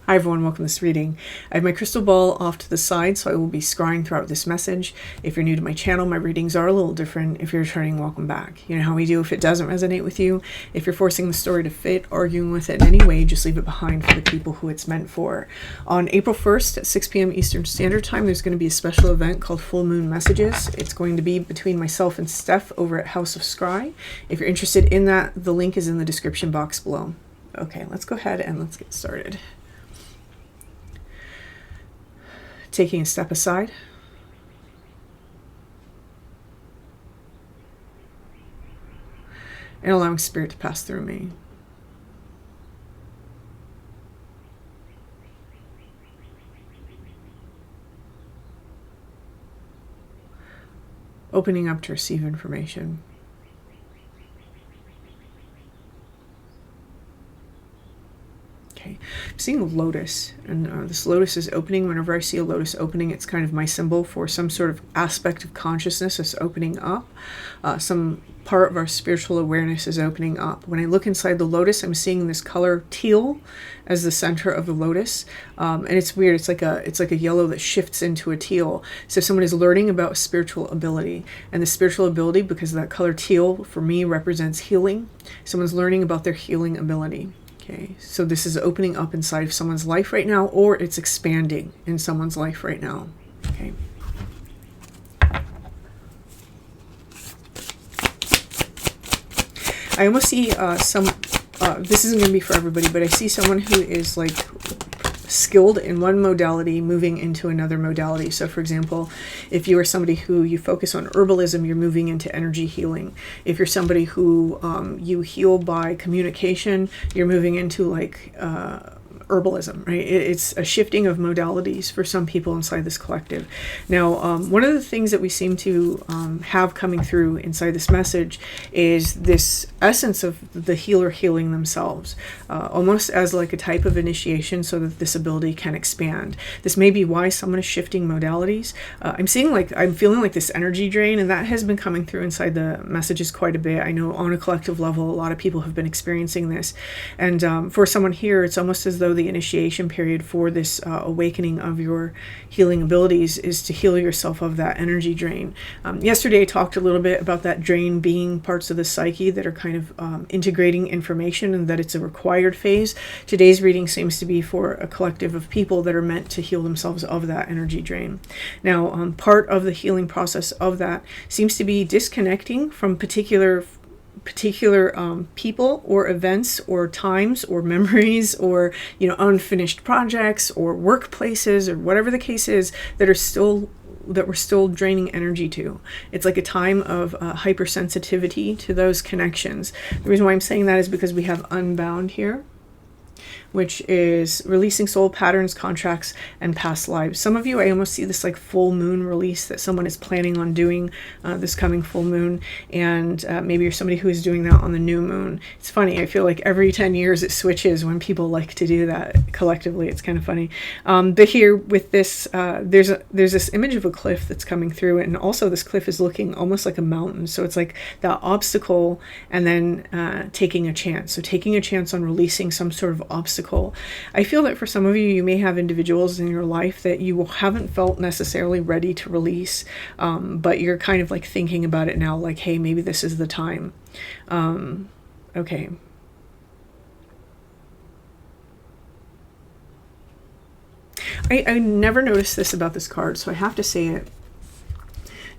Hi everyone, welcome to this reading. I have my crystal ball off to the side, so I will be scrying throughout this message. If you're new to my channel, my readings are a little different. If you're returning, welcome back. You know how we do if it doesn't resonate with you. If you're forcing the story to fit, arguing with it in any way, just leave it behind for the people who it's meant for. On April 1st at 6 p.m. Eastern Standard Time, there's going to be a special event called Full Moon Messages. It's going to be between myself and Steph over at House of Scry. If you're interested in that, the link is in the description box below. Okay, let's go ahead and let's get started. Taking a step aside, and allowing spirit to pass through me. Opening up to receive information. I'm seeing a lotus, and this lotus is opening. Whenever I see a lotus opening, it's kind of my symbol for some sort of aspect of consciousness that's opening up. Some part of our spiritual awareness is opening up. When I look inside the lotus, I'm seeing this color teal as the center of the lotus, and it's weird. It's like a yellow that shifts into a teal. So someone is learning about spiritual ability, and the spiritual ability, because that color teal for me represents healing. Someone's learning about their healing ability. Okay, so this is opening up inside of someone's life right now, or it's expanding in someone's life right now. Okay. I almost see this isn't going to be for everybody, but I see someone who is like skilled in one modality moving into another modality. So for example, if you are somebody who you focus on herbalism, you're moving into energy healing. If you're somebody who you heal by communication, you're moving into like herbalism, right? It's a shifting of modalities for some people inside this collective. Now, one of the things that we seem to have coming through inside this message is this essence of the healer healing themselves, almost as like a type of initiation so that this ability can expand. This may be why someone is shifting modalities. I'm feeling like this energy drain, and that has been coming through inside the messages quite a bit. I know on a collective level, a lot of people have been experiencing this. And for someone here, it's almost as though the initiation period for this awakening of your healing abilities is to heal yourself of that energy drain. Yesterday I talked a little bit about that drain being parts of the psyche that are kind of integrating information, and that it's a required phase. Today's reading seems to be for a collective of people that are meant to heal themselves of that energy drain. Now, part of the healing process of that seems to be disconnecting from particular people or events or times or memories or unfinished projects or workplaces or whatever the case is that we're still draining energy to. It's like a time of hypersensitivity to those connections. The reason why I'm saying that is because we have unbound here, which is releasing soul patterns, contracts, and past lives. Some of you, I almost see this like full moon release that someone is planning on doing this coming full moon, and maybe you're somebody who is doing that on the new moon. It's funny, I feel like every 10 years it switches when people like to do that collectively. It's kind of funny. But here with this, there's this image of a cliff that's coming through, and also this cliff is looking almost like a mountain. So it's like that obstacle and then taking a chance. So taking a chance on releasing some sort of obstacle. I feel that for some of you, you may have individuals in your life that you haven't felt necessarily ready to release, but you're kind of like thinking about it now, like, hey, maybe this is the time. Okay. I never noticed this about this card, so I have to say it.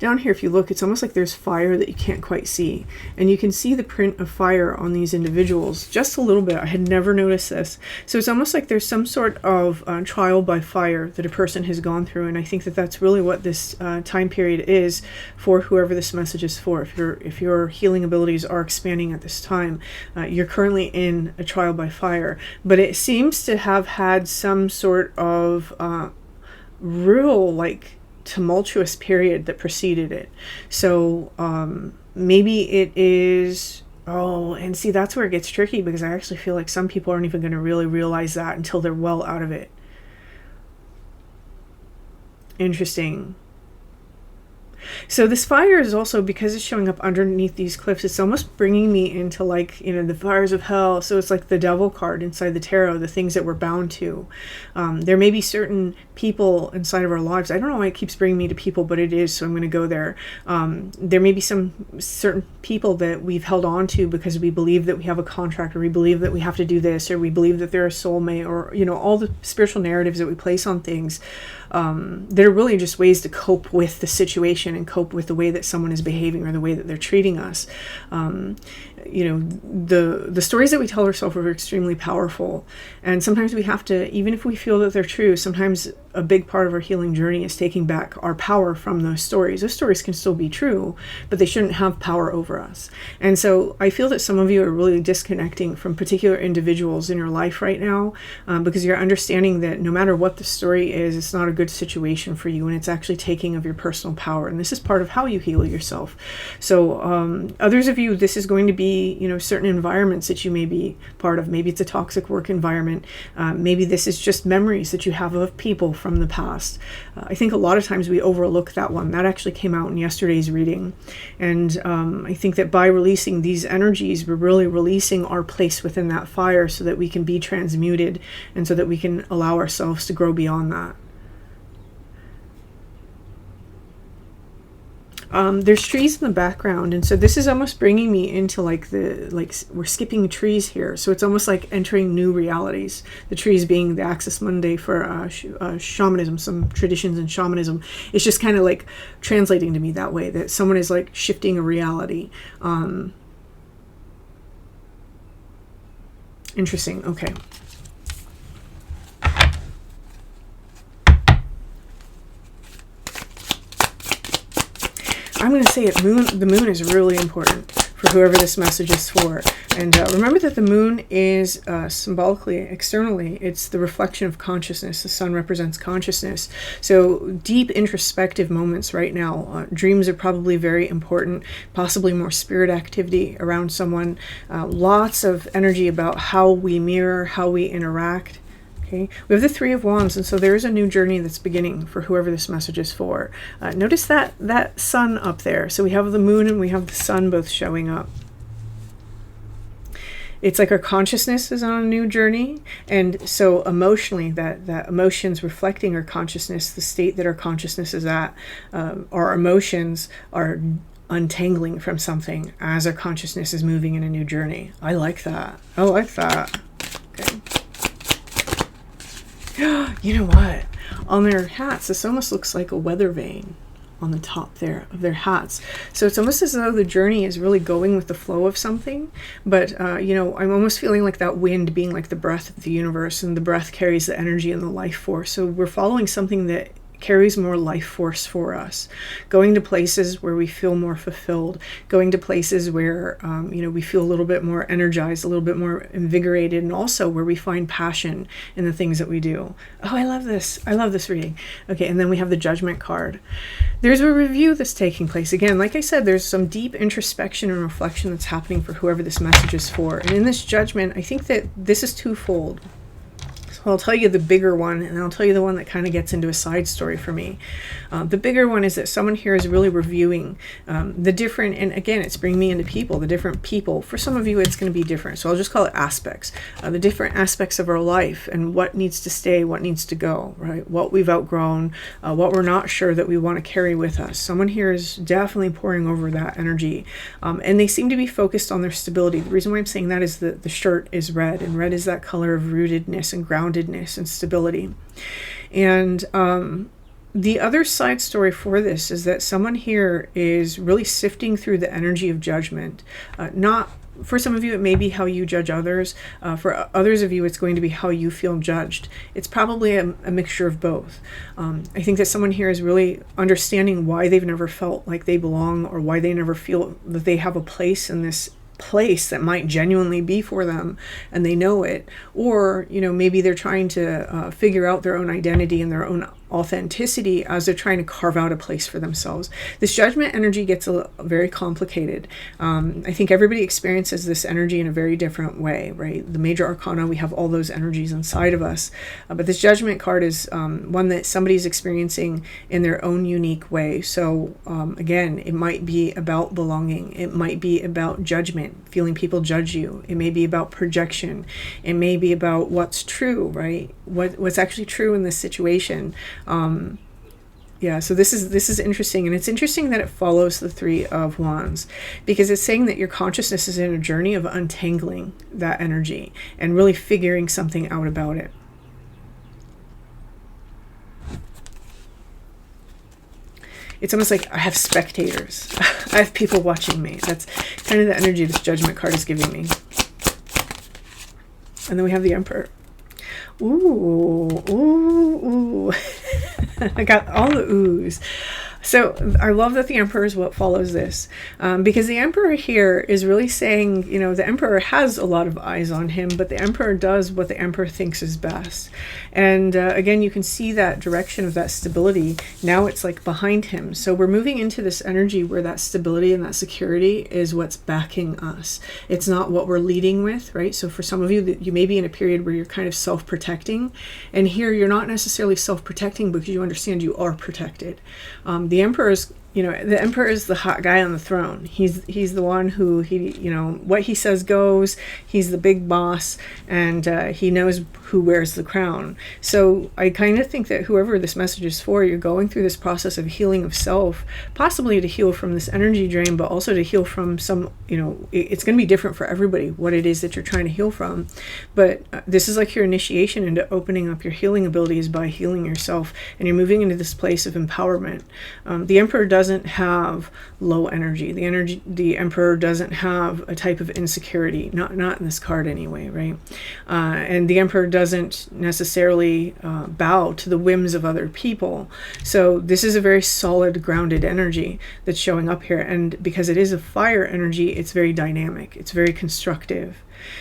Down here, if you look, it's almost like there's fire that you can't quite see. And you can see the print of fire on these individuals just a little bit. I had never noticed this. So it's almost like there's some sort of trial by fire that a person has gone through. And I think that that's really what this time period is for whoever this message is for. If your healing abilities are expanding at this time, you're currently in a trial by fire. But it seems to have had some sort of real, like, tumultuous period that preceded it. So maybe it is, and see, that's where it gets tricky, because I actually feel like some people aren't even going to really realize that until they're well out of it. Interesting. So this fire is also, because it's showing up underneath these cliffs, it's almost bringing me into like, the fires of hell. So it's like the devil card inside the tarot, the things that we're bound to. There may be certain people inside of our lives. I don't know why it keeps bringing me to people, but it is, so I'm going to go there. There may be some certain people that we've held on to because we believe that we have a contract, or we believe that we have to do this, or we believe that they're a soulmate, or, all the spiritual narratives that we place on things. They're really just ways to cope with the situation and cope with the way that someone is behaving or the way that they're treating us. The stories that we tell ourselves are extremely powerful, and sometimes we have to, even if we feel that they're true, sometimes a big part of our healing journey is taking back our power from those stories. Those stories can still be true, but they shouldn't have power over us. And so I feel that some of you are really disconnecting from particular individuals in your life right now, because you're understanding that no matter what the story is, it's not a good situation for you, and it's actually taking of your personal power. And this is part of how you heal yourself. So others of you, this is going to be, certain environments that you may be part of. Maybe it's a toxic work environment. Maybe this is just memories that you have of people from the past. I think a lot of times we overlook that one. That actually came out in yesterday's reading. And I think that by releasing these energies, we're really releasing our place within that fire so that we can be transmuted and so that we can allow ourselves to grow beyond that. There's trees in the background, and so this is almost bringing me into we're skipping trees here, so it's almost like entering new realities. The trees being the axis mundi for shamanism, some traditions in shamanism. It's just kind of like translating to me that way, that someone is like shifting a reality. Interesting. Okay. I'm going to say it. The moon is really important for whoever this message is for. And remember that the moon is symbolically, externally, it's the reflection of consciousness. The sun represents consciousness. So deep introspective moments right now. Dreams are probably very important, possibly more spirit activity around someone. Lots of energy about how we mirror, how we interact. Okay. We have the Three of Wands, and so there is a new journey that's beginning for whoever this message is for. Notice that sun up there. So we have the moon and we have the sun both showing up. It's like our consciousness is on a new journey, and so emotionally, that emotions reflecting our consciousness, the state that our consciousness is at, our emotions are untangling from something as our consciousness is moving in a new journey. I like that. I like that. Okay. You know what? On their hats, this almost looks like a weather vane on the top there of their hats. So it's almost as though the journey is really going with the flow of something. But, I'm almost feeling like that wind being like the breath of the universe, and the breath carries the energy and the life force. So we're following something that carries more life force for us, going to places where we feel more fulfilled, going to places where we feel a little bit more energized, a little bit more invigorated, and also where we find passion in the things that we do. Oh, I love this. I love this reading. Okay, and then we have the Judgment card. There's a review that's taking place. Again, like I said, there's some deep introspection and reflection that's happening for whoever this message is for. And in this Judgment, I think that this is twofold. I'll tell you the bigger one, and I'll tell you the one that kind of gets into a side story for me. The bigger one is that someone here is really reviewing the different, and again, it's bringing me into people, the different people. For some of you, it's going to be different, so I'll just call it aspects. The different aspects of our life and what needs to stay, what needs to go, right? What we've outgrown, what we're not sure that we want to carry with us. Someone here is definitely pouring over that energy, and they seem to be focused on their stability. The reason why I'm saying that is that the shirt is red, and red is that color of rootedness and groundedness and stability. And the other side story for this is that someone here is really sifting through the energy of judgment. Not for some of you, it may be how you judge others. For others of you, it's going to be how you feel judged. It's probably a mixture of both. I think that someone here is really understanding why they've never felt like they belong, or why they never feel that they have a place in this place that might genuinely be for them, and they know it. Or maybe they're trying to figure out their own identity and their own authenticity as they're trying to carve out a place for themselves. This judgment energy gets very complicated. I think everybody experiences this energy in a very different way, right? The Major Arcana, we have all those energies inside of us. But this judgment card is one that somebody's experiencing in their own unique way. So again, it might be about belonging. It might be about judgment, feeling people judge you. It may be about projection. It may be about what's true, right? What's actually true in this situation. Yeah, so this is interesting, and it's interesting that it follows the Three of Wands, because it's saying that your consciousness is in a journey of untangling that energy and really figuring something out about it. It's almost like I have spectators. I have people watching me. That's kind of the energy this Judgment card is giving me. And then we have the Emperor. Ooh, ooh, ooh. I got all the oohs. So I love that the Emperor is what follows this, because the Emperor here is really saying, you know, the Emperor has a lot of eyes on him, but the Emperor does what the Emperor thinks is best. And again, you can see that direction of that stability. Now it's like behind him. So we're moving into this energy where that stability and that security is what's backing us. It's not what we're leading with, right? So for some of you, you may be in a period where you're kind of self-protecting, and here you're not necessarily self-protecting because you understand you are protected. The Emperor is, you know, the Emperor is the hot guy on the throne. He's the one who, you know, what he says goes. He's the big boss, and he knows who wears the crown. So I kind of think that whoever this message is for, you're going through this process of healing of self, possibly to heal from this energy drain, but also to heal from some, you know, it's going to be different for everybody what it is that you're trying to heal from. But this is like your initiation into opening up your healing abilities by healing yourself, and you're moving into this place of empowerment. The Emperor doesn't have low energy. The Emperor doesn't have a type of insecurity, not in this card anyway, right? And the Emperor doesn't necessarily bow to the whims of other people. So this is a very solid, grounded energy that's showing up here. And because it is a fire energy, it's very dynamic. It's very constructive.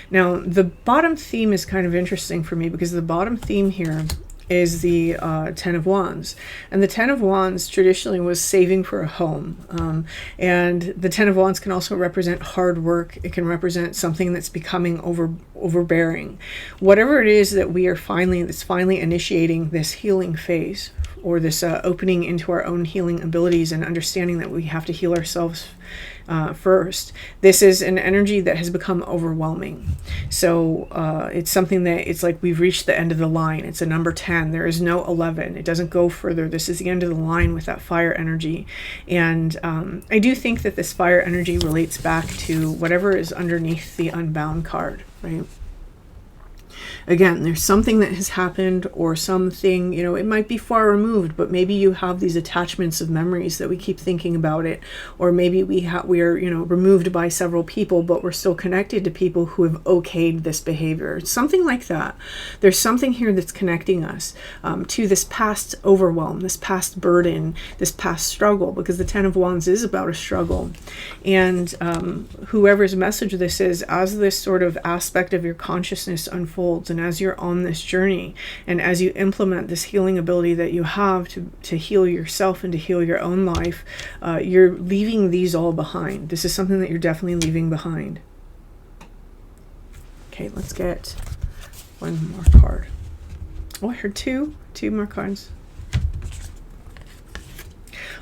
Now, the bottom theme is kind of interesting for me, because the bottom theme here is the Ten of Wands. And the Ten of Wands traditionally was saving for a home. And the Ten of Wands can also represent hard work. It can represent something that's becoming overbearing. Whatever it is that we are that's finally initiating this healing phase, or this opening into our own healing abilities and understanding that we have to heal ourselves first. This is an energy that has become overwhelming. So it's something that it's like we've reached the end of the line. It's a number 10. There is no 11. It doesn't go further. This is the end of the line with that fire energy. And I do think that this fire energy relates back to whatever is underneath the Unbound card, right? Again, there's something that has happened, or something, you know, it might be far removed, but maybe you have these attachments of memories that we keep thinking about it, or maybe we are, you know, removed by several people, but we're still connected to people who have okayed this behavior. Something like that. There's something here that's connecting us to this past overwhelm, this past burden, this past struggle, because the Ten of Wands is about a struggle. And whoever's message this is, as this sort of aspect of your consciousness unfolds, and as you're on this journey, and as you implement this healing ability that you have to heal yourself and to heal your own life, you're leaving these all behind. This is something that you're definitely leaving behind. Okay, let's get one more card. Oh, I heard two more cards.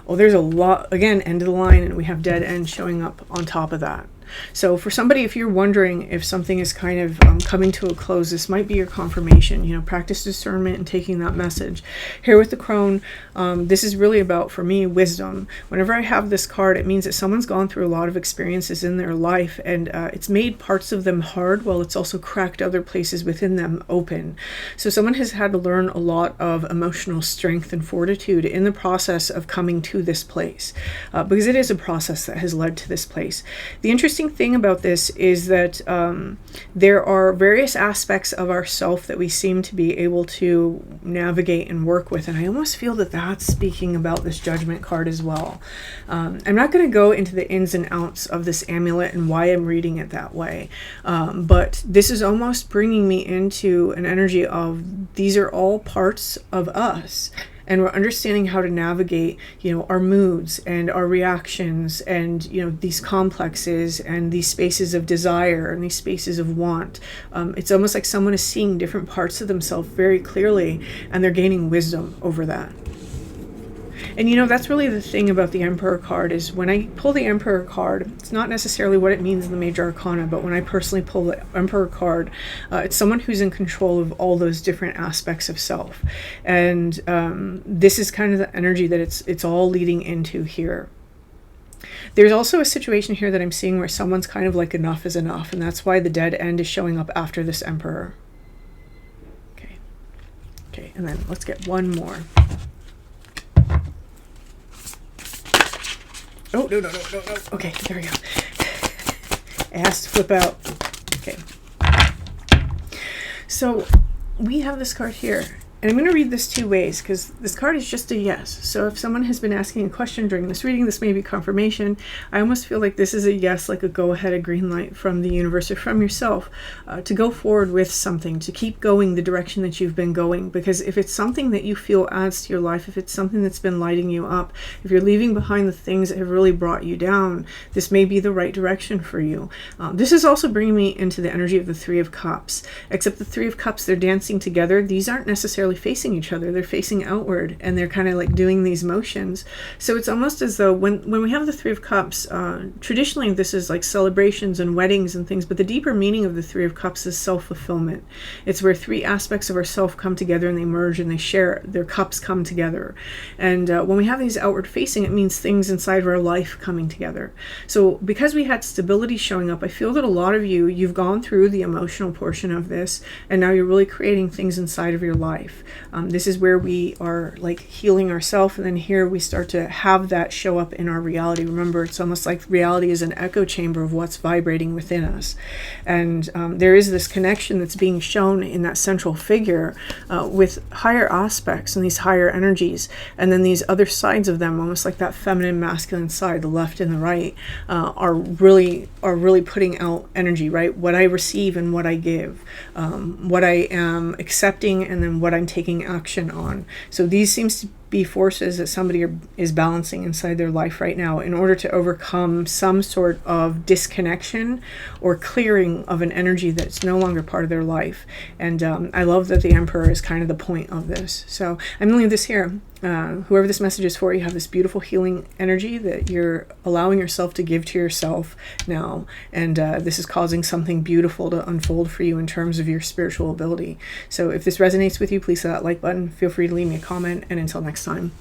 Oh, there's a lot. Again, end of the line, and we have dead end showing up on top of that. So for somebody, if you're wondering if something is kind of coming to a close, this might be your confirmation. You know, practice discernment and taking that message. Here with the crone, this is really about, for me, wisdom. Whenever I have this card, it means that someone's gone through a lot of experiences in their life, and it's made parts of them hard, while it's also cracked other places within them open. So someone has had to learn a lot of emotional strength and fortitude in the process of coming to this place, because it is a process that has led to this place. The interesting thing about this is that there are various aspects of ourself that we seem to be able to navigate and work with, and I almost feel that that's speaking about this Judgment card as well. I'm not going to go into the ins and outs of this amulet and why I'm reading it that way, but this is almost bringing me into an energy of these are all parts of us. and we're understanding how to navigate, you know, our moods and our reactions and, you know, these complexes and these spaces of desire and these spaces of want. It's almost like someone is seeing different parts of themselves very clearly, and they're gaining wisdom over that. And you know, that's really the thing about the Emperor card, is when I pull the Emperor card, it's not necessarily what it means in the Major Arcana, but when I personally pull the Emperor card, it's someone who's in control of all those different aspects of self. And this is kind of the energy that it's all leading into here. There's also a situation here that I'm seeing where someone's kind of like, enough is enough, and that's why the dead end is showing up after this Emperor. Okay, and then let's get one more. Oh, no. Okay, there we go. It has to flip out. Okay. So we have this card here. And I'm going to read this two ways, because this card is just a yes. So if someone has been asking a question during this reading, this may be confirmation. I almost feel like this is a yes, like a go-ahead, a green light from the universe or from yourself, to go forward with something, to keep going the direction that you've been going. Because if it's something that you feel adds to your life, if it's something that's been lighting you up, if you're leaving behind the things that have really brought you down, this may be the right direction for you. This is also bringing me into the energy of the Three of Cups. Except the Three of Cups, they're dancing together. These aren't necessarily facing each other, they're facing outward, and they're kind of like doing these motions. So it's almost as though when we have the Three of Cups, traditionally this is like celebrations and weddings and things, but the deeper meaning of the Three of Cups is self-fulfillment. It's where three aspects of ourself come together and they merge and they share, their cups come together. And when we have these outward facing, it means things inside of our life coming together. So because we had stability showing up, I feel that a lot of you've gone through the emotional portion of this, and now you're really creating things inside of your life. This is where we are like healing ourselves, and then here we start to have that show up in our reality. Remember, it's almost like reality is an echo chamber of what's vibrating within us. And there is this connection that's being shown in that central figure with higher aspects and these higher energies, and then these other sides of them, almost like that feminine masculine side, the left and the right, are really putting out energy, right? What I receive and what I give, what I am accepting, and then what I'm taking action on. So these seems to be forces that somebody is balancing inside their life right now in order to overcome some sort of disconnection or clearing of an energy that's no longer part of their life. And I love that the Emperor is kind of the point of this. So I'm going to leave this here. Whoever this message is for, you have this beautiful healing energy that you're allowing yourself to give to yourself now, and this is causing something beautiful to unfold for you in terms of your spiritual ability. So if this resonates with you, please hit that like button. Feel free to leave me a comment, and until next time.